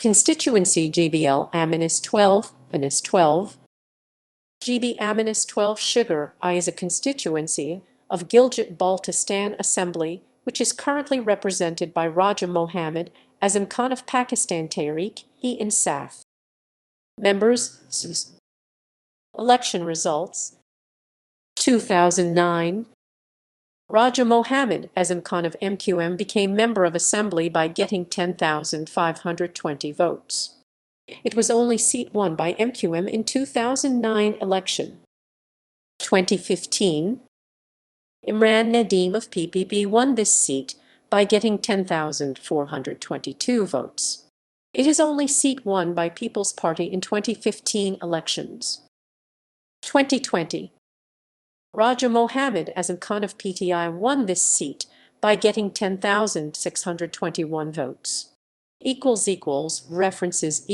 Constituency GBLA-12 GB-12 Shigar-I is a constituency of Gilgit Baltistan Assembly, which is currently represented by Raja Mohammed Azam Khan of Pakistan. Tehreek-e-Insaf. Members. Election results. 2009. Raja Mohammed Azam Khan of MQM became member of Assembly by getting 10,520 votes. It was only seat won by MQM in 2009 election. 2015. Imran Nadeem of PPP won this seat by getting 10,422 votes. It is only seat won by People's Party in 2015 elections. 2020. Raja Mohammed Azam Khan of PTI won this seat by getting 10,621 votes. References